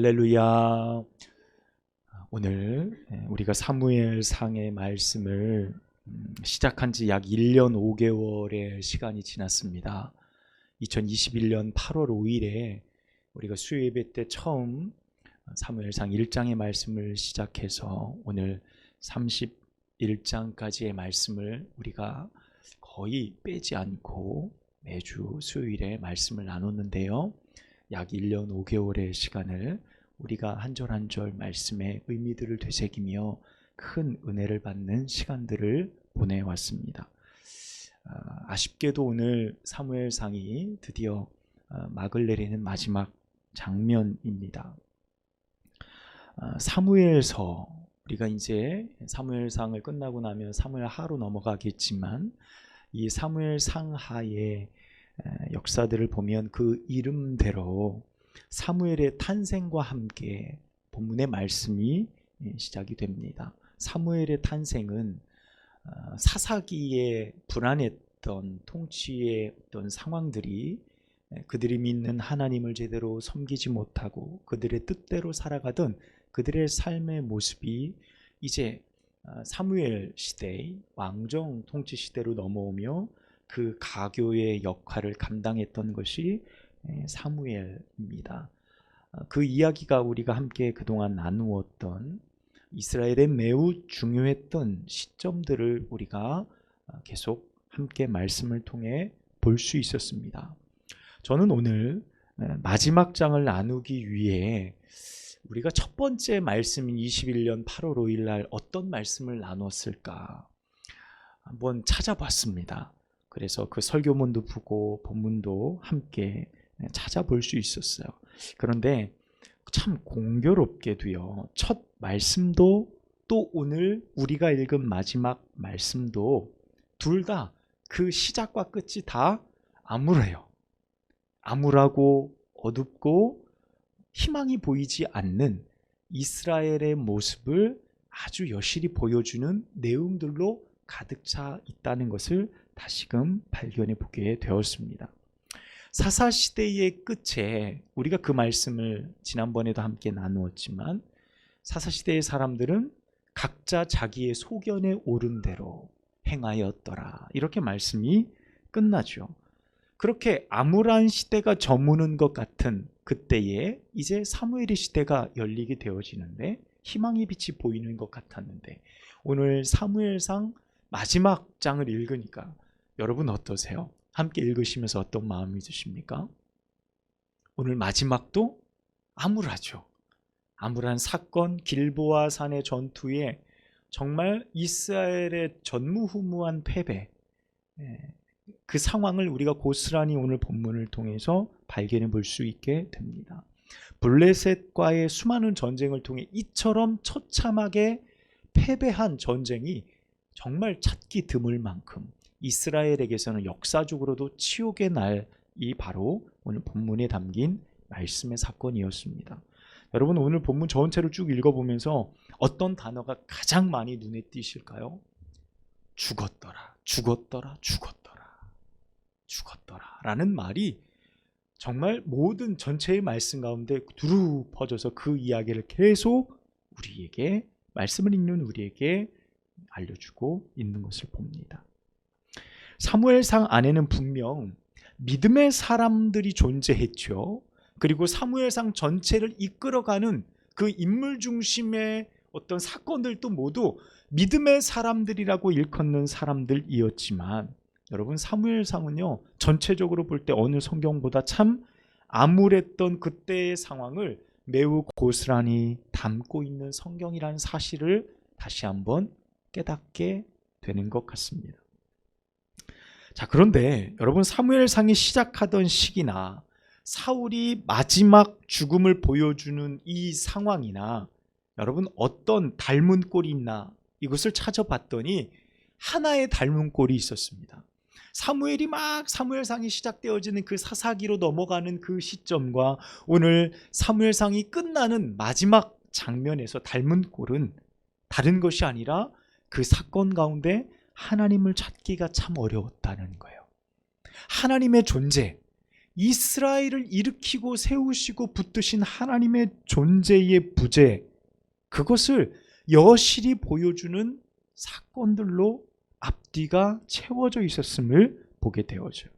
할렐루야. 오늘 우리가 사무엘상의 말씀을 시작한 지 약 1년 5개월의 시간이 지났습니다. 2021년 8월 5일에 우리가 수요예배 때 처음 사무엘상 1장의 말씀을 시작해서 오늘 31장까지의 말씀을 우리가 거의 빼지 않고 매주 수요일에 말씀을 나눴는데요. 약 1년 5개월의 시간을 우리가 한 절 한 절 말씀의 의미들을 되새기며 큰 은혜를 받는 시간들을 보내왔습니다. 아쉽게도 오늘 사무엘상이 드디어 막을 내리는 마지막 장면입니다. 사무엘서, 우리가 이제 사무엘상을 끝나고 나면 사무엘하로 넘어가겠지만 이 사무엘상하의 역사들을 보면 그 이름대로 사무엘의 탄생과 함께 본문의 말씀이 시작이 됩니다. 사무엘의 탄생은 사사기에 불안했던 통치의 어떤 상황들이 그들이 믿는 하나님을 제대로 섬기지 못하고 그들의 뜻대로 살아가던 그들의 삶의 모습이 이제 사무엘 시대의 왕정 통치 시대로 넘어오며 그 가교의 역할을 감당했던 것이 사무엘입니다. 그 이야기가 우리가 함께 그동안 나누었던 이스라엘의 매우 중요했던 시점들을 우리가 계속 함께 말씀을 통해 볼 수 있었습니다. 저는 오늘 마지막 장을 나누기 위해 우리가 첫 번째 말씀인 21년 8월 5일 날 어떤 말씀을 나눴을까 한번 찾아봤습니다. 그래서 그 설교문도 보고 본문도 함께 찾아볼 수 있었어요. 그런데 참 공교롭게도요, 첫 말씀도 또 오늘 우리가 읽은 마지막 말씀도 둘 다 그 시작과 끝이 다 암울해요. 암울하고 어둡고 희망이 보이지 않는 이스라엘의 모습을 아주 여실히 보여주는 내용들로 가득 차 있다는 것을 다시금 발견해 보게 되었습니다. 사사시대의 끝에 우리가 그 말씀을 지난번에도 함께 나누었지만 사사시대의 사람들은 각자 자기의 소견에 오른 대로 행하였더라, 이렇게 말씀이 끝나죠. 그렇게 암울한 시대가 저무는 것 같은 그때에 이제 사무엘의 시대가 열리게 되어지는데 희망의 빛이 보이는 것 같았는데 오늘 사무엘상 마지막 장을 읽으니까 여러분 어떠세요? 함께 읽으시면서 어떤 마음이 드십니까? 오늘 마지막도 암울하죠. 암울한 사건, 길보아 산의 전투에 정말 이스라엘의 전무후무한 패배, 그 상황을 우리가 고스란히 오늘 본문을 통해서 발견해 볼 수 있게 됩니다. 블레셋과의 수많은 전쟁을 통해 이처럼 처참하게 패배한 전쟁이 정말 찾기 드물 만큼 이스라엘에게서는 역사적으로도 치욕의 날이 바로 오늘 본문에 담긴 말씀의 사건이었습니다. 여러분, 오늘 본문 전체를 쭉 읽어보면서 어떤 단어가 가장 많이 눈에 띄실까요? 죽었더라, 죽었더라, 죽었더라, 죽었더라 라는 말이 정말 모든 전체의 말씀 가운데 두루 퍼져서 그 이야기를 계속 우리에게, 말씀을 읽는 우리에게 알려주고 있는 것을 봅니다. 사무엘상 안에는 분명 믿음의 사람들이 존재했죠. 그리고 사무엘상 전체를 이끌어가는 그 인물 중심의 어떤 사건들도 모두 믿음의 사람들이라고 일컫는 사람들이었지만 여러분, 사무엘상은요 전체적으로 볼 때 어느 성경보다 참 암울했던 그때의 상황을 매우 고스란히 담고 있는 성경이라는 사실을 다시 한번 깨닫게 되는 것 같습니다. 자, 그런데 여러분, 사무엘상이 시작하던 시기나 사울이 마지막 죽음을 보여주는 이 상황이나 여러분 어떤 닮은 꼴이 있나 이것을 찾아봤더니 하나의 닮은 꼴이 있었습니다. 사무엘이 막 사무엘상이 시작되어지는 그 사사기로 넘어가는 그 시점과 오늘 사무엘상이 끝나는 마지막 장면에서 닮은 꼴은 다른 것이 아니라 그 사건 가운데 하나님을 찾기가 참 어려웠다는 거예요. 하나님의 존재, 이스라엘을 일으키고 세우시고 붙드신 하나님의 존재의 부재, 그것을 여실히 보여주는 사건들로 앞뒤가 채워져 있었음을 보게 되어져요.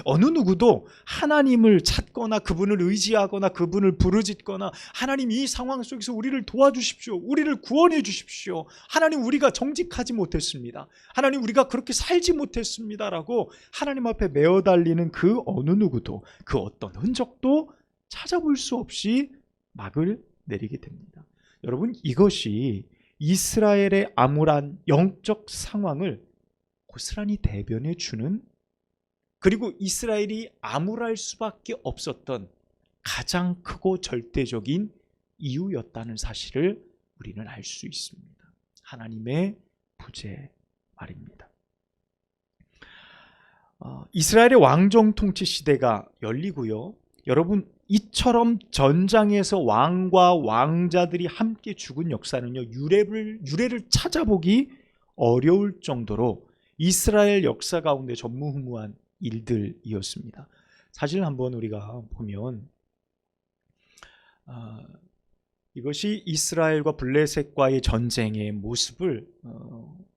어느 누구도 하나님을 찾거나 그분을 의지하거나 그분을 부르짖거나 하나님 이 상황 속에서 우리를 도와주십시오, 우리를 구원해 주십시오, 하나님 우리가 정직하지 못했습니다, 하나님 우리가 그렇게 살지 못했습니다 라고 하나님 앞에 메어 달리는 그 어느 누구도 그 어떤 흔적도 찾아볼 수 없이 막을 내리게 됩니다. 여러분, 이것이 이스라엘의 암울한 영적 상황을 고스란히 대변해 주는, 그리고 이스라엘이 암울할 수밖에 없었던 가장 크고 절대적인 이유였다는 사실을 우리는 알 수 있습니다. 하나님의 부재 말입니다. 이스라엘의 왕정 통치 시대가 열리고요. 여러분, 이처럼 전장에서 왕과 왕자들이 함께 죽은 역사는요, 유래를 찾아보기 어려울 정도로 이스라엘 역사 가운데 전무후무한 일들이었습니다. 사실 한번 우리가 보면 이것이 이스라엘과 블레셋과의 전쟁의 모습을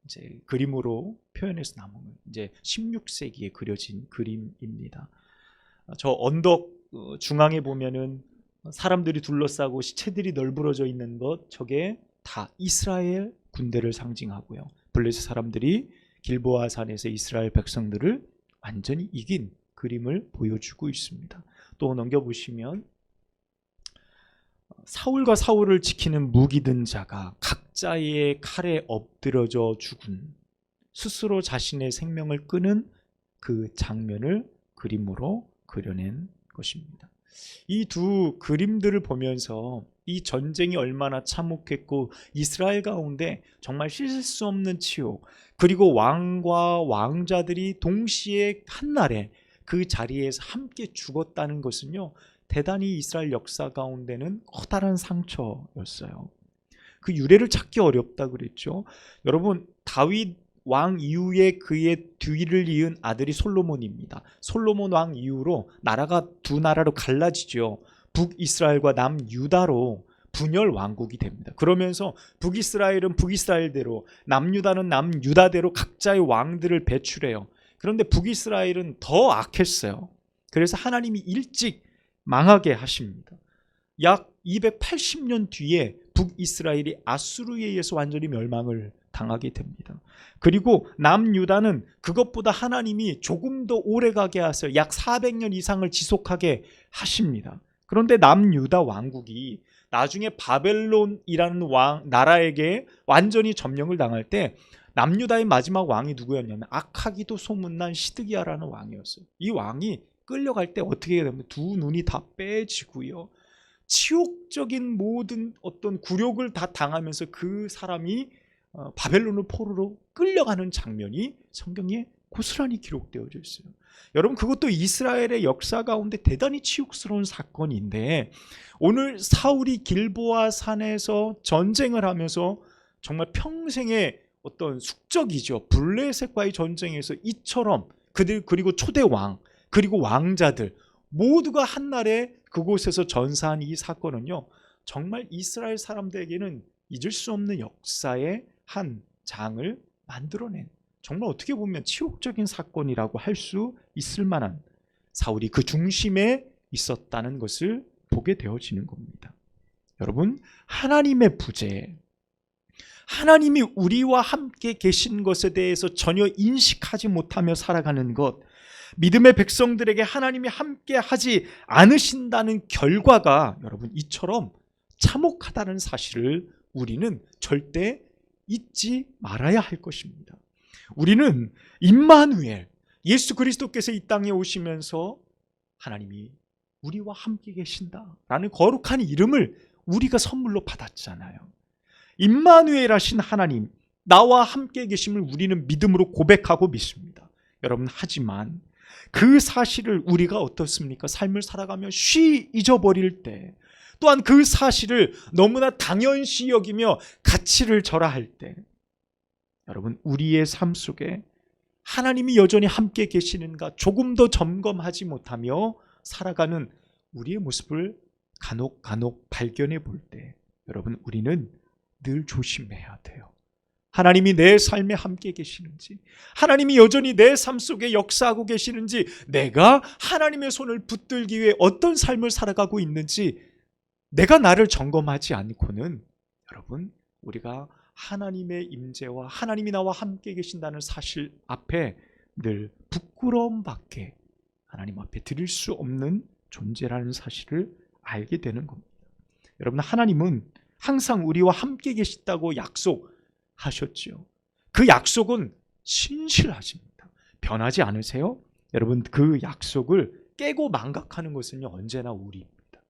이제 그림으로 표현해서 남은 이제 16세기에 그려진 그림입니다. 저 언덕 중앙에 보면은 사람들이 둘러싸고 시체들이 널브러져 있는 것, 저게 다 이스라엘 군대를 상징하고요. 블레셋 사람들이 길보아 산에서 이스라엘 백성들을 완전히 이긴 그림을 보여주고 있습니다. 또 넘겨보시면 사울과 사울을 지키는 무기든 자가 각자의 칼에 엎드러져 죽은, 스스로 자신의 생명을 끊은 그 장면을 그림으로 그려낸 것입니다. 이 두 그림들을 보면서 이 전쟁이 얼마나 참혹했고 이스라엘 가운데 정말 씻을 수 없는 치욕, 그리고 왕과 왕자들이 동시에 한날에 그 자리에서 함께 죽었다는 것은요, 대단히 이스라엘 역사 가운데는 커다란 상처였어요. 그 유래를 찾기 어렵다 그랬죠. 여러분, 다윗 왕 이후에 그의 뒤를 이은 아들이 솔로몬입니다. 솔로몬 왕 이후로 나라가 두 나라로 갈라지죠. 북이스라엘과 남유다로 분열 왕국이 됩니다. 그러면서 북이스라엘은 북이스라엘대로, 남유다는 남유다대로 각자의 왕들을 배출해요. 그런데 북이스라엘은 더 악했어요. 그래서 하나님이 일찍 망하게 하십니다. 약 280년 뒤에 북이스라엘이 아수르에 의해서 완전히 멸망을 당하게 됩니다. 그리고 남유다는 그것보다 하나님이 조금 더 오래가게 하셔서 약 400년 이상을 지속하게 하십니다. 그런데 남유다 왕국이 나중에 바벨론이라는 나라에게 완전히 점령을 당할 때 남유다의 마지막 왕이 누구였냐면 악하기도 소문난 시드기야라는 왕이었어요. 이 왕이 끌려갈 때 어떻게 되면 두 눈이 다 빼지고요, 치욕적인 모든 어떤 굴욕을 다 당하면서 그 사람이 바벨론을 포로로 끌려가는 장면이 성경에 고스란히 기록되어져 있어요. 여러분, 그것도 이스라엘의 역사 가운데 대단히 치욕스러운 사건인데, 오늘 사울이 길보아 산에서 전쟁을 하면서 정말 평생의 어떤 숙적이죠. 블레셋과의 전쟁에서 이처럼 그들, 그리고 초대왕, 그리고 왕자들 모두가 한날에 그곳에서 전사한 이 사건은요, 정말 이스라엘 사람들에게는 잊을 수 없는 역사의 한 장을 만들어낸, 정말 어떻게 보면 치욕적인 사건이라고 할 수 있을 만한, 사울이 그 중심에 있었다는 것을 보게 되어지는 겁니다. 여러분, 하나님의 부재, 하나님이 우리와 함께 계신 것에 대해서 전혀 인식하지 못하며 살아가는 것, 믿음의 백성들에게 하나님이 함께 하지 않으신다는 결과가 여러분 이처럼 참혹하다는 사실을 우리는 절대 잊지 말아야 할 것입니다. 우리는 임마누엘, 예수 그리스도께서 이 땅에 오시면서 하나님이 우리와 함께 계신다라는 거룩한 이름을 우리가 선물로 받았잖아요. 임마누엘 하신 하나님, 나와 함께 계심을 우리는 믿음으로 고백하고 믿습니다. 여러분, 하지만 그 사실을 우리가 어떻습니까? 삶을 살아가며 쉬 잊어버릴 때, 또한 그 사실을 너무나 당연시 여기며 가치를 절하할 때, 여러분, 우리의 삶 속에 하나님이 여전히 함께 계시는가 조금 더 점검하지 못하며 살아가는 우리의 모습을 간혹 발견해 볼 때 여러분, 우리는 늘 조심해야 돼요. 하나님이 내 삶에 함께 계시는지, 하나님이 여전히 내 삶 속에 역사하고 계시는지, 내가 하나님의 손을 붙들기 위해 어떤 삶을 살아가고 있는지 내가 나를 점검하지 않고는 여러분, 우리가 하나님의 임재와 하나님이 나와 함께 계신다는 사실 앞에 늘 부끄러움밖에 하나님 앞에 드릴 수 없는 존재라는 사실을 알게 되는 겁니다. 여러분, 하나님은 항상 우리와 함께 계시다고 약속하셨죠. 그 약속은 신실하십니다. 변하지 않으세요? 여러분, 그 약속을 깨고 망각하는 것은요, 언제나 우리입니다.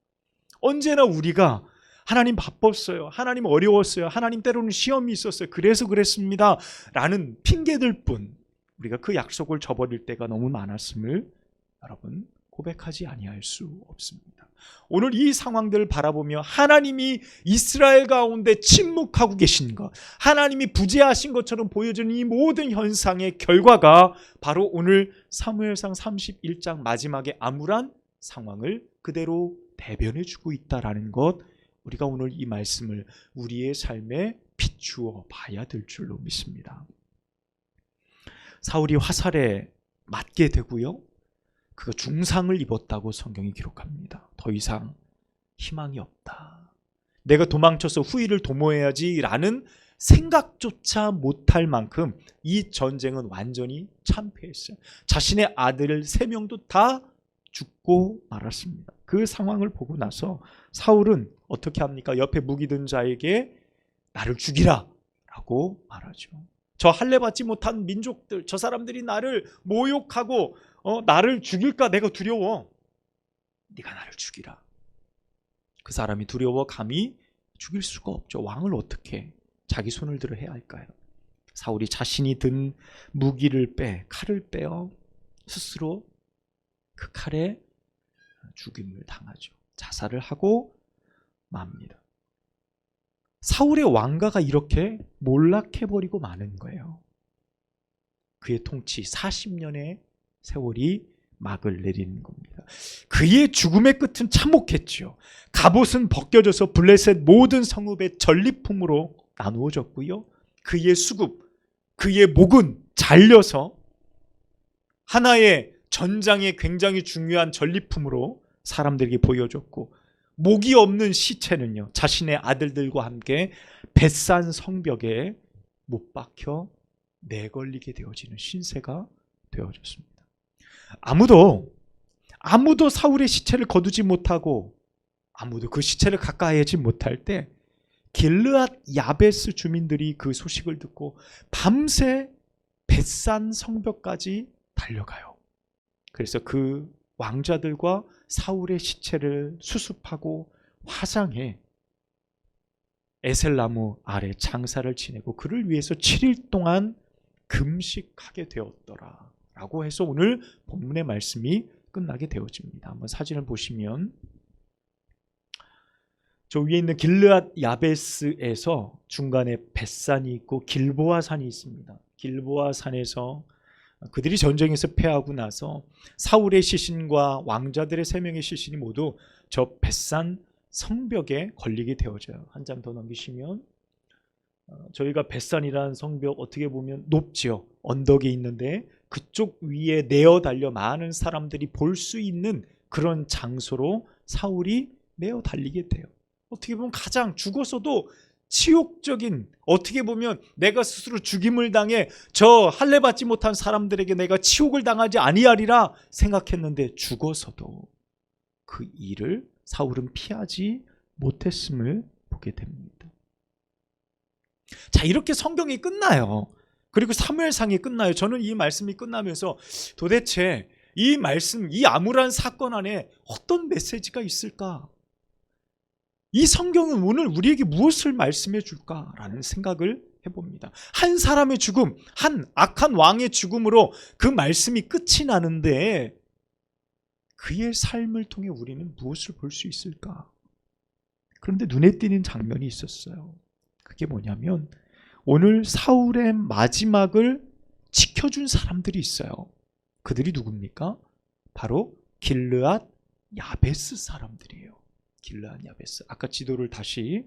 언제나 우리가 하나님 바빴어요, 하나님 어려웠어요, 하나님 때로는 시험이 있었어요, 그래서 그랬습니다 라는 핑계들 뿐 우리가 그 약속을 저버릴 때가 너무 많았음을 여러분 고백하지 아니할 수 없습니다. 오늘 이 상황들을 바라보며 하나님이 이스라엘 가운데 침묵하고 계신 것, 하나님이 부재하신 것처럼 보여주는 이 모든 현상의 결과가 바로 오늘 사무엘상 31장 마지막에 암울한 상황을 그대로 대변해 주고 있다라는 것, 우리가 오늘 이 말씀을 우리의 삶에 비추어 봐야 될 줄로 믿습니다. 사울이 화살에 맞게 되고요, 그가 중상을 입었다고 성경이 기록합니다. 더 이상 희망이 없다, 내가 도망쳐서 후일을 도모해야지 라는 생각조차 못할 만큼 이 전쟁은 완전히 참패했어요. 자신의 아들 3명도 다 죽고 말았습니다. 그 상황을 보고 나서 사울은 어떻게 합니까? 옆에 무기 든 자에게 나를 죽이라 라고 말하죠. 저 할례 받지 못한 민족들, 저 사람들이 나를 모욕하고 나를 죽일까 내가 두려워, 네가 나를 죽이라. 그 사람이 두려워 감히 죽일 수가 없죠. 왕을 어떻게 자기 손을 들어 해야 할까요? 사울이 자신이 든 무기를 칼을 빼어 스스로 그 칼에 죽임을 당하죠. 자살을 하고 맙니다. 사울의 왕가가 이렇게 몰락해버리고 마는 거예요. 그의 통치 40년의 세월이 막을 내리는 겁니다. 그의 죽음의 끝은 참혹했죠. 갑옷은 벗겨져서 블레셋 모든 성읍의 전리품으로 나누어졌고요, 그의 수급, 그의 목은 잘려서 하나의 전장의 굉장히 중요한 전리품으로 사람들에게 보여줬고, 목이 없는 시체는요, 자신의 아들들과 함께 벳산 성벽에 못 박혀 내걸리게 되어지는 신세가 되어졌습니다. 아무도 사울의 시체를 거두지 못하고 아무도 그 시체를 가까이 하지 못할 때 길르앗 야베스 주민들이 그 소식을 듣고 밤새 벳산 성벽까지 달려가요. 그래서 그 왕자들과 사울의 시체를 수습하고 화상해 에셀나무 아래 장사를 지내고 그를 위해서 7일 동안 금식하게 되었더라 라고 해서 오늘 본문의 말씀이 끝나게 되어집니다. 한번 사진을 보시면 저 위에 있는 길르앗 야베스에서 중간에 벳산이 있고 길보아 산이 있습니다. 길보아 산에서 그들이 전쟁에서 패하고 나서 사울의 시신과 왕자들의 3명의 시신이 모두 저 벳산 성벽에 걸리게 되어져요. 한 장 더 넘기시면 저희가 벳산이라는 성벽 어떻게 보면 높지요. 언덕에 있는데 그쪽 위에 내어 달려 많은 사람들이 볼 수 있는 그런 장소로 사울이 내어 달리게 돼요. 어떻게 보면 가장 죽어서도 치욕적인, 어떻게 보면 내가 스스로 죽임을 당해 저 할례 받지 못한 사람들에게 내가 치욕을 당하지 아니하리라 생각했는데 죽어서도 그 일을 사울은 피하지 못했음을 보게 됩니다. 자, 이렇게 성경이 끝나요. 그리고 사무엘상이 끝나요. 저는 이 말씀이 끝나면서 도대체 이 말씀, 이 암울한 사건 안에 어떤 메시지가 있을까? 이 성경은 오늘 우리에게 무엇을 말씀해 줄까라는 생각을 해봅니다. 한 사람의 죽음, 한 악한 왕의 죽음으로 그 말씀이 끝이 나는데 그의 삶을 통해 우리는 무엇을 볼 수 있을까? 그런데 눈에 띄는 장면이 있었어요. 그게 뭐냐면 오늘 사울의 마지막을 지켜준 사람들이 있어요. 그들이 누굽니까? 바로 길르앗 야베스 사람들이에요. 길르앗 야베스. 아까 지도를 다시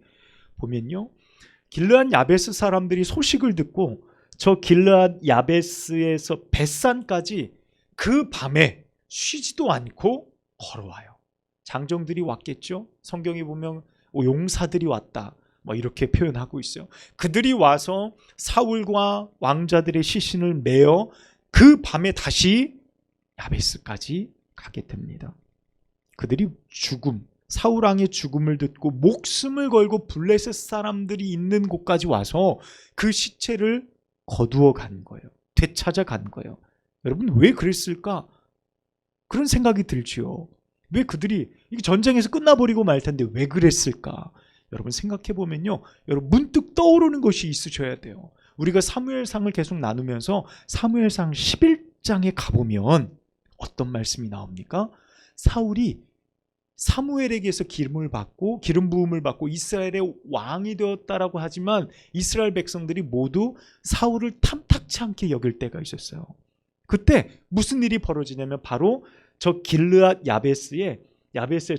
보면요, 길르앗 야베스 사람들이 소식을 듣고 저 길르앗 야베스에서 벳산까지 그 밤에 쉬지도 않고 걸어와요. 장정들이 왔겠죠. 성경에 보면 용사들이 왔다, 뭐 이렇게 표현하고 있어요. 그들이 와서 사울과 왕자들의 시신을 메어 그 밤에 다시 야베스까지 가게 됩니다. 그들이 사울 왕의 죽음을 듣고 목숨을 걸고 블레셋 사람들이 있는 곳까지 와서 그 시체를 거두어 간 거예요. 되찾아 간 거예요. 여러분, 왜 그랬을까? 그런 생각이 들지요. 왜 그들이 전쟁에서 끝나버리고 말 텐데 왜 그랬을까? 여러분 생각해 보면요, 여러분 문득 떠오르는 것이 있으셔야 돼요. 우리가 사무엘상을 계속 나누면서 사무엘상 11장에 가보면 어떤 말씀이 나옵니까? 사울이 사무엘에게서 기름 부음을 받고 이스라엘의 왕이 되었다라고 하지만 이스라엘 백성들이 모두 사울을 탐탁치 않게 여길 때가 있었어요. 그때 무슨 일이 벌어지냐면 바로 저 길르앗 야베스에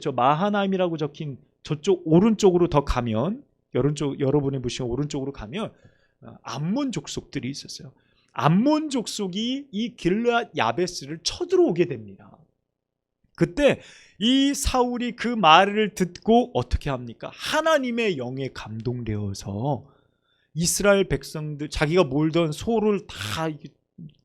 저 마하나임이라고 적힌 저쪽 오른쪽으로 더 가면, 여러분이 보시면 오른쪽으로 가면 암몬 족속들이 있었어요. 암몬 족속이 이 길르앗 야베스를 쳐들어오게 됩니다. 그때 이 사울이 그 말을 듣고 어떻게 합니까? 하나님의 영에 감동되어서 이스라엘 백성들, 자기가 몰던 소를 다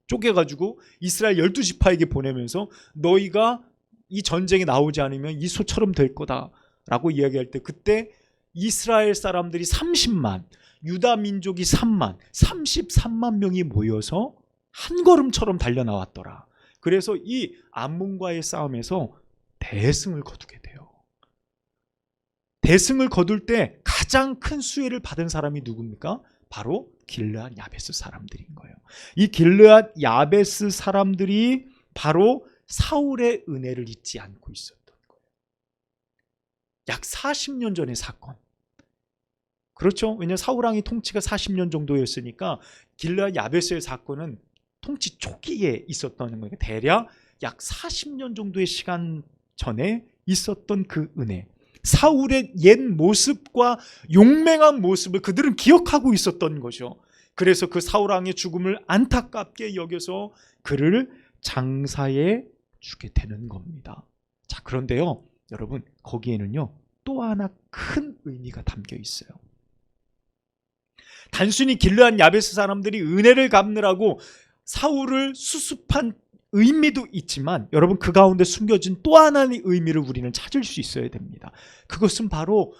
쪼개가지고 이스라엘 12지파에게 보내면서 너희가 이 전쟁에 나오지 않으면 이 소처럼 될 거다 라고 이야기할 때, 그때 이스라엘 사람들이 30만, 유다 민족이 3만, 33만 명이 모여서 한 걸음처럼 달려나왔더라. 그래서 이 암몬과의 싸움에서 대승을 거두게 돼요. 대승을 거둘 때 가장 큰 수혜를 받은 사람이 누굽니까? 바로 길르앗 야베스 사람들인 거예요. 이 길르앗 야베스 사람들이 바로 사울의 은혜를 잊지 않고 있었던 거예요. 약 40년 전의 사건. 그렇죠? 왜냐하면 사울 왕의 통치가 40년 정도였으니까 길르앗 야베스의 사건은 통치 초기에 있었던 거예요. 대략 약 40년 정도의 시간 전에 있었던 그 은혜, 사울의 옛 모습과 용맹한 모습을 그들은 기억하고 있었던 거죠. 그래서 그 사울 왕의 죽음을 안타깝게 여겨서 그를 장사해 주게 되는 겁니다. 자, 그런데요, 여러분, 거기에는요 또 하나 큰 의미가 담겨 있어요. 단순히 길르앗 야베스 사람들이 은혜를 갚느라고 사울을 수습한 의미도 있지만, 여러분, 그 가운데 숨겨진 또 하나의 의미를 우리는 찾을 수 있어야 됩니다. 그것은 바로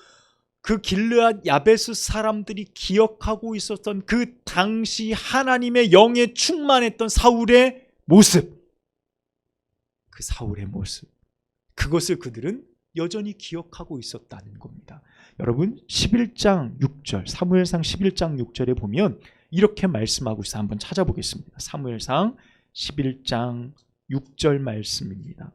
그 길르앗 야베스 사람들이 기억하고 있었던 그 당시 하나님의 영에 충만했던 사울의 모습, 그 사울의 모습, 그것을 그들은 여전히 기억하고 있었다는 겁니다. 여러분, 11장 6절, 사무엘상 11장 6절에 보면 이렇게 말씀하고 있어요. 한번 찾아보겠습니다. 사무엘상 11장 6절 말씀입니다.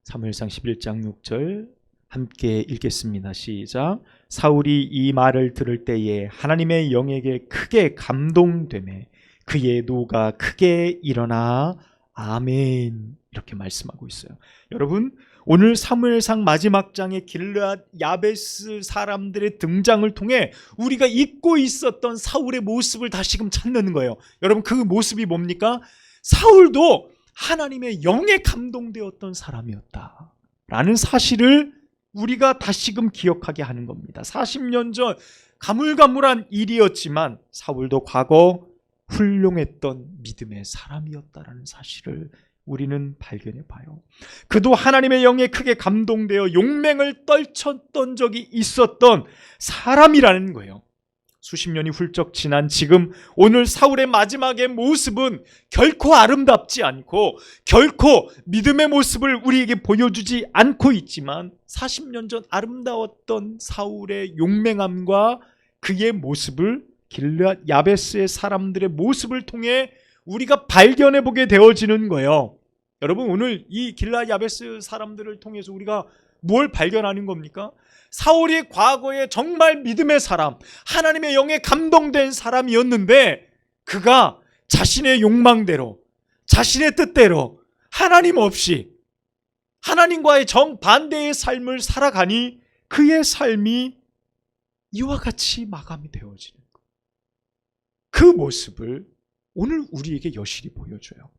사무엘상 11장 6절 함께 읽겠습니다. 시작. 사울이 이 말을 들을 때에 하나님의 영에게 크게 감동되매 그의 노가 크게 일어나 아멘, 이렇게 말씀하고 있어요. 여러분, 오늘 사무엘상 마지막 장의 길르앗 야베스 사람들의 등장을 통해 우리가 잊고 있었던 사울의 모습을 다시금 찾는 거예요. 여러분, 그 모습이 뭡니까? 사울도 하나님의 영에 감동되었던 사람이었다 라는 사실을 우리가 다시금 기억하게 하는 겁니다. 40년 전 가물가물한 일이었지만 사울도 과거 훌륭했던 믿음의 사람이었다라는 사실을 우리는 발견해 봐요. 그도 하나님의 영에 크게 감동되어 용맹을 떨쳤던 적이 있었던 사람이라는 거예요. 수십 년이 훌쩍 지난 지금 오늘 사울의 마지막의 모습은 결코 아름답지 않고 결코 믿음의 모습을 우리에게 보여주지 않고 있지만 40년 전 아름다웠던 사울의 용맹함과 그의 모습을 길르앗 야베스의 사람들의 모습을 통해 우리가 발견해 보게 되어지는 거예요. 여러분, 오늘 이 길르앗 야베스 사람들을 통해서 우리가 뭘 발견하는 겁니까? 사울이 과거에 정말 믿음의 사람, 하나님의 영에 감동된 사람이었는데 그가 자신의 욕망대로, 자신의 뜻대로, 하나님 없이 하나님과의 정반대의 삶을 살아가니 그의 삶이 이와 같이 마감이 되어지는 것. 그 모습을 오늘 우리에게 여실히 보여줘요.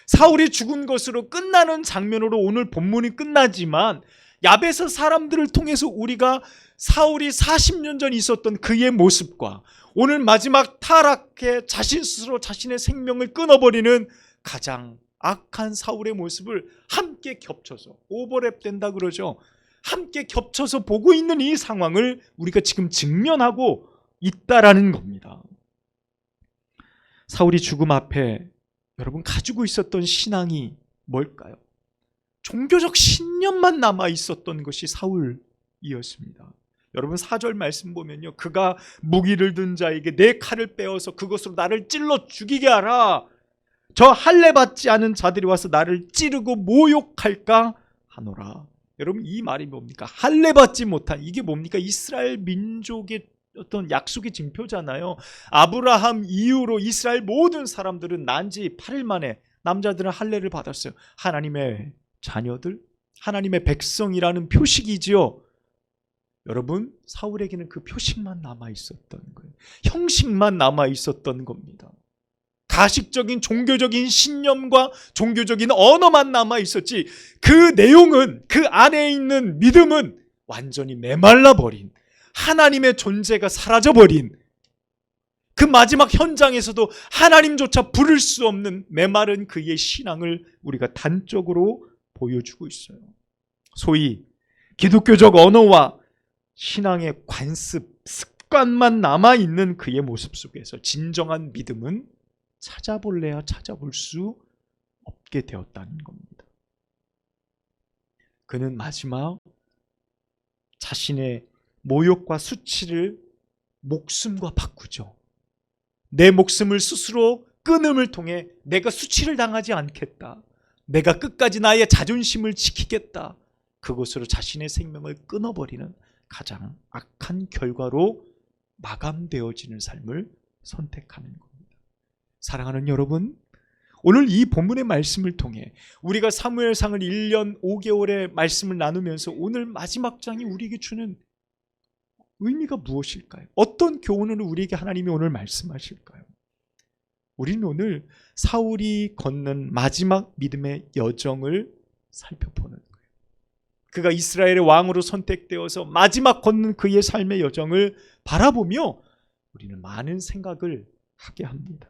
사울이 죽은 것으로 끝나는 장면으로 오늘 본문이 끝나지만 야베스 사람들을 통해서 우리가 사울이 40년 전 있었던 그의 모습과 오늘 마지막 타락해 자신 스스로 자신의 생명을 끊어버리는 가장 악한 사울의 모습을 함께 겹쳐서 오버랩 된다 그러죠. 함께 겹쳐서 보고 있는 이 상황을 우리가 지금 직면하고 있다라는 겁니다. 사울이 죽음 앞에 여러분 가지고 있었던 신앙이 뭘까요? 종교적 신념만 남아 있었던 것이 사울이었습니다. 여러분 4절 말씀 보면요, 그가 무기를 든 자에게 내 칼을 빼어서 그것으로 나를 찔러 죽이게 하라. 저 할례 받지 않은 자들이 와서 나를 찌르고 모욕할까 하노라. 여러분 이 말이 뭡니까? 할례 받지 못한, 이게 뭡니까? 이스라엘 민족의 어떤 약속의 징표잖아요. 아브라함 이후로 이스라엘 모든 사람들은 난지 8일 만에 남자들은 할례를 받았어요. 하나님의 자녀들, 하나님의 백성이라는 표식이지요. 여러분 사울에게는 그 표식만 남아 있었던 거예요. 형식만 남아 있었던 겁니다. 가식적인 종교적인 신념과 종교적인 언어만 남아 있었지, 그 내용은, 그 안에 있는 믿음은 완전히 메말라 버린, 하나님의 존재가 사라져 버린, 그 마지막 현장에서도 하나님조차 부를 수 없는 메마른 그의 신앙을 우리가 단적으로 보여주고 있어요. 소위 기독교적 언어와 신앙의 관습, 습관만 남아있는 그의 모습 속에서 진정한 믿음은 찾아볼래야 찾아볼 수 없게 되었다는 겁니다. 그는 마지막 자신의 모욕과 수치를 목숨과 바꾸죠. 내 목숨을 스스로 끊음을 통해 내가 수치를 당하지 않겠다, 내가 끝까지 나의 자존심을 지키겠다, 그것으로 자신의 생명을 끊어버리는 가장 악한 결과로 마감되어지는 삶을 선택하는 겁니다. 사랑하는 여러분, 오늘 이 본문의 말씀을 통해 우리가 사무엘상을 1년 5개월의 말씀을 나누면서 오늘 마지막 장이 우리에게 주는 의미가 무엇일까요? 어떤 교훈을 우리에게 하나님이 오늘 말씀하실까요? 우리는 오늘 사울이 걷는 마지막 믿음의 여정을 살펴보는 거예요. 그가 이스라엘의 왕으로 선택되어서 마지막 걷는 그의 삶의 여정을 바라보며 우리는 많은 생각을 하게 합니다.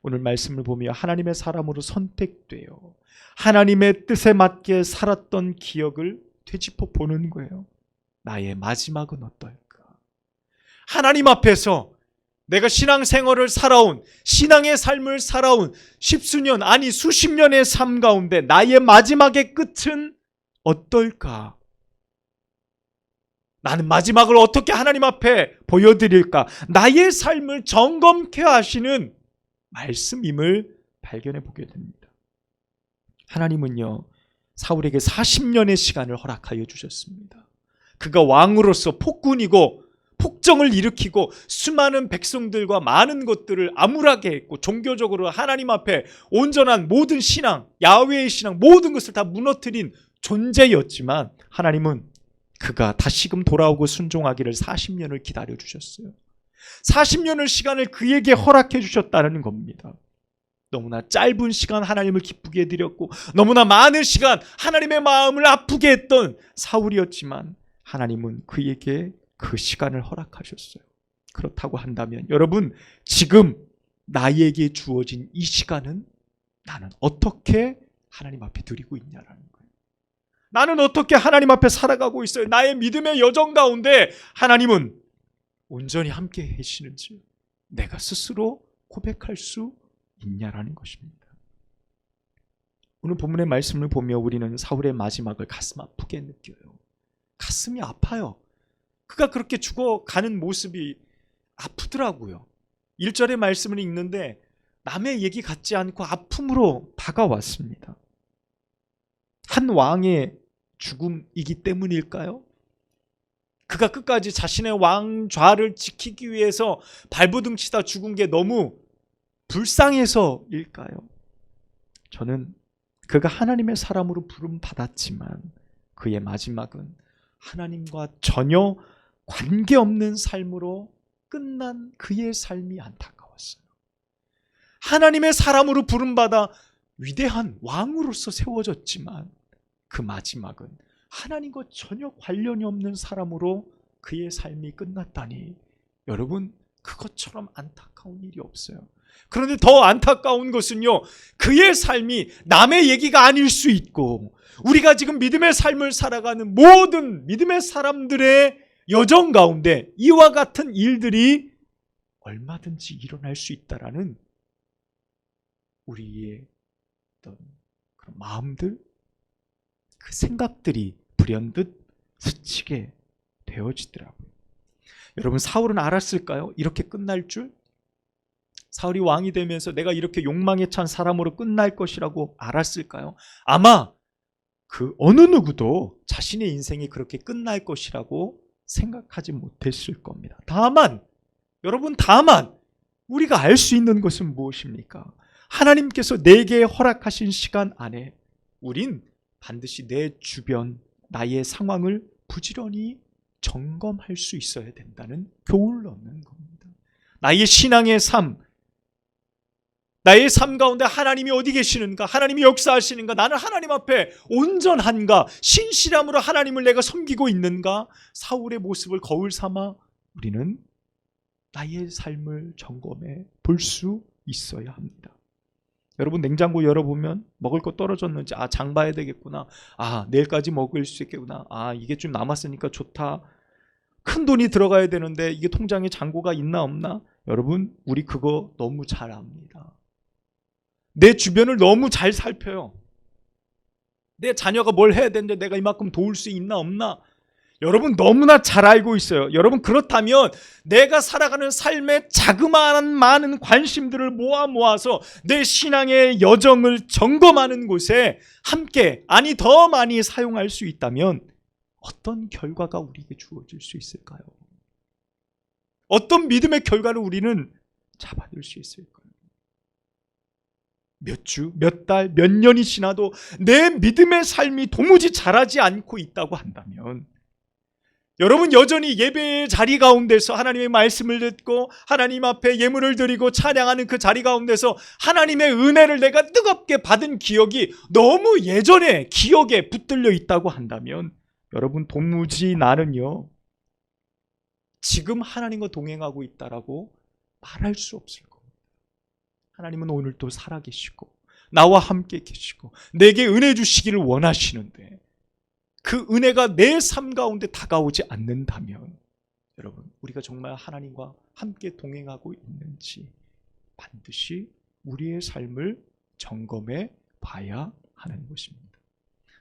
오늘 말씀을 보며 하나님의 사람으로 선택되어 하나님의 뜻에 맞게 살았던 기억을 되짚어 보는 거예요. 나의 마지막은 어떨까? 하나님 앞에서 내가 신앙생활을 살아온, 신앙의 삶을 살아온 십수년, 아니 수십 년의 삶 가운데 나의 마지막의 끝은 어떨까? 나는 마지막을 어떻게 하나님 앞에 보여드릴까? 나의 삶을 점검케 하시는 말씀임을 발견해 보게 됩니다. 하나님은요, 사울에게 40년의 시간을 허락하여 주셨습니다. 그가 왕으로서 폭군이고 폭정을 일으키고 수많은 백성들과 많은 것들을 암울하게 했고 종교적으로 하나님 앞에 온전한 모든 신앙, 야훼의 신앙, 모든 것을 다 무너뜨린 존재였지만 하나님은 그가 다시금 돌아오고 순종하기를 40년을 기다려 주셨어요. 40년의 시간을 그에게 허락해 주셨다는 겁니다. 너무나 짧은 시간 하나님을 기쁘게 해드렸고 너무나 많은 시간 하나님의 마음을 아프게 했던 사울이었지만 하나님은 그에게 그 시간을 허락하셨어요. 그렇다고 한다면 여러분, 지금 나에게 주어진 이 시간은 나는 어떻게 하나님 앞에 드리고 있냐라는 거예요. 나는 어떻게 하나님 앞에 살아가고 있어요. 나의 믿음의 여정 가운데 하나님은 온전히 함께 계시는지 내가 스스로 고백할 수 있냐라는 것입니다. 오늘 본문의 말씀을 보며 우리는 사울의 마지막을 가슴 아프게 느껴요. 가슴이 아파요. 그가 그렇게 죽어가는 모습이 아프더라고요. 1절의 말씀을 읽는데 남의 얘기 같지 않고 아픔으로 다가왔습니다. 한 왕의 죽음이기 때문일까요? 그가 끝까지 자신의 왕좌를 지키기 위해서 발버둥치다 죽은 게 너무 불쌍해서일까요? 저는 그가 하나님의 사람으로 부름 받았지만 그의 마지막은 하나님과 전혀 관계없는 삶으로 끝난 그의 삶이 안타까웠어요. 하나님의 사람으로 부름받아 위대한 왕으로서 세워졌지만 그 마지막은 하나님과 전혀 관련이 없는 사람으로 그의 삶이 끝났다니, 여러분, 그것처럼 안타까운 일이 없어요. 그런데 더 안타까운 것은요, 그의 삶이 남의 얘기가 아닐 수 있고 우리가 지금 믿음의 삶을 살아가는 모든 믿음의 사람들의 여정 가운데 이와 같은 일들이 얼마든지 일어날 수 있다라는 우리의 어떤 그런 마음들, 그 생각들이 불현듯 스치게 되어지더라고요. 여러분, 사울은 알았을까요? 이렇게 끝날 줄? 사울이 왕이 되면서 내가 이렇게 욕망에 찬 사람으로 끝날 것이라고 알았을까요? 아마 그 어느 누구도 자신의 인생이 그렇게 끝날 것이라고 생각하지 못했을 겁니다. 다만 우리가 알 수 있는 것은 무엇입니까? 하나님께서 내게 허락하신 시간 안에 우린 반드시 내 주변, 나의 상황을 부지런히 점검할 수 있어야 된다는 교훈을 얻는 겁니다. 나의 신앙의 삶, 나의 삶 가운데 하나님이 어디 계시는가? 하나님이 역사하시는가? 나는 하나님 앞에 온전한가? 신실함으로 하나님을 내가 섬기고 있는가? 사울의 모습을 거울 삼아 우리는 나의 삶을 점검해 볼 수 있어야 합니다. 여러분, 냉장고 열어보면 먹을 거 떨어졌는지, 장 봐야 되겠구나, 내일까지 먹을 수 있겠구나, 이게 좀 남았으니까 좋다, 큰 돈이 들어가야 되는데 이게 통장에 잔고가 있나 없나? 여러분, 우리 그거 너무 잘 압니다. 내 주변을 너무 잘 살펴요. 내 자녀가 뭘 해야 되는데 내가 이만큼 도울 수 있나 없나? 여러분, 너무나 잘 알고 있어요. 여러분, 그렇다면 내가 살아가는 삶의 자그마한 많은 관심들을 모아서 내 신앙의 여정을 점검하는 곳에 함께, 더 많이 사용할 수 있다면 어떤 결과가 우리에게 주어질 수 있을까요? 어떤 믿음의 결과를 우리는 잡아들 수 있을까요? 몇 주, 몇 달, 몇 년이 지나도 내 믿음의 삶이 도무지 자라지 않고 있다고 한다면, 여러분, 여전히 예배의 자리 가운데서 하나님의 말씀을 듣고 하나님 앞에 예물을 드리고 찬양하는 그 자리 가운데서 하나님의 은혜를 내가 뜨겁게 받은 기억이 너무 예전에 기억에 붙들려 있다고 한다면, 여러분, 도무지 나는요 지금 하나님과 동행하고 있다라고 말할 수 없을 겁니다. 하나님은 오늘도 살아계시고 나와 함께 계시고 내게 은혜 주시기를 원하시는데 그 은혜가 내 삶 가운데 다가오지 않는다면, 여러분, 우리가 정말 하나님과 함께 동행하고 있는지 반드시 우리의 삶을 점검해 봐야 하는 것입니다.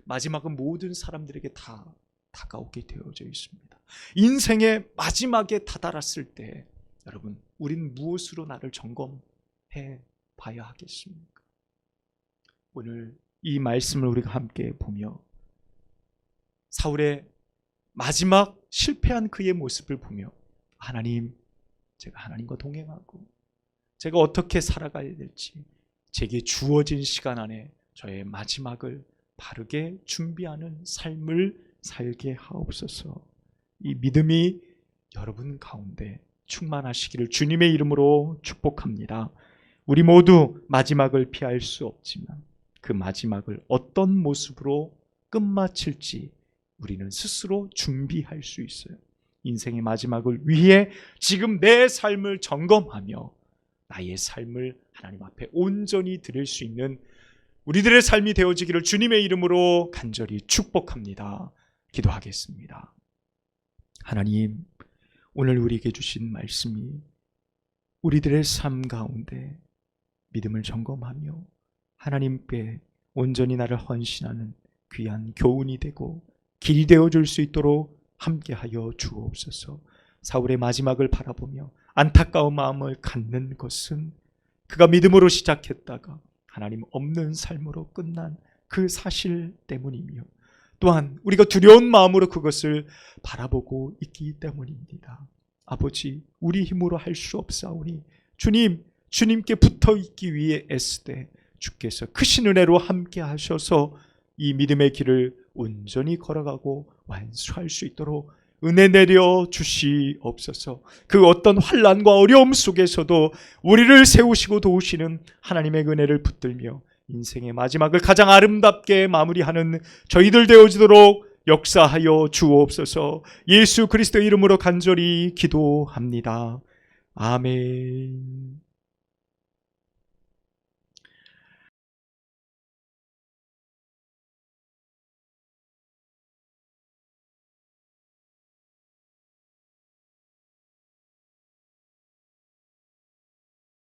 마지막은 모든 사람들에게 다 다가오게 되어져 있습니다. 인생의 마지막에 다다랐을 때, 여러분, 우린 무엇으로 나를 점검해 봐야 하겠습니까? 오늘 이 말씀을 우리가 함께 보며 사울의 마지막 실패한 그의 모습을 보며, 하나님, 제가 하나님과 동행하고 제가 어떻게 살아가야 될지 제게 주어진 시간 안에 저의 마지막을 바르게 준비하는 삶을 살게 하옵소서. 이 믿음이 여러분 가운데 충만하시기를 주님의 이름으로 축복합니다. 우리 모두 마지막을 피할 수 없지만 그 마지막을 어떤 모습으로 끝마칠지 우리는 스스로 준비할 수 있어요. 인생의 마지막을 위해 지금 내 삶을 점검하며 나의 삶을 하나님 앞에 온전히 드릴 수 있는 우리들의 삶이 되어지기를 주님의 이름으로 간절히 축복합니다. 기도하겠습니다. 하나님, 오늘 우리에게 주신 말씀이 우리들의 삶 가운데 믿음을 점검하며 하나님께 온전히 나를 헌신하는 귀한 교훈이 되고 길이 되어줄 수 있도록 함께하여 주옵소서. 사울의 마지막을 바라보며 안타까운 마음을 갖는 것은 그가 믿음으로 시작했다가 하나님 없는 삶으로 끝난 그 사실 때문이며, 또한 우리가 두려운 마음으로 그것을 바라보고 있기 때문입니다. 아버지, 우리 힘으로 할 수 없사오니 주님, 주님께 붙어 있기 위해 애쓰되 주께서 크신 은혜로 함께 하셔서 이 믿음의 길을 온전히 걸어가고 완수할 수 있도록 은혜 내려 주시옵소서. 그 어떤 환난과 어려움 속에서도 우리를 세우시고 도우시는 하나님의 은혜를 붙들며 인생의 마지막을 가장 아름답게 마무리하는 저희들 되어지도록 역사하여 주옵소서. 예수 그리스도의 이름으로 간절히 기도합니다. 아멘.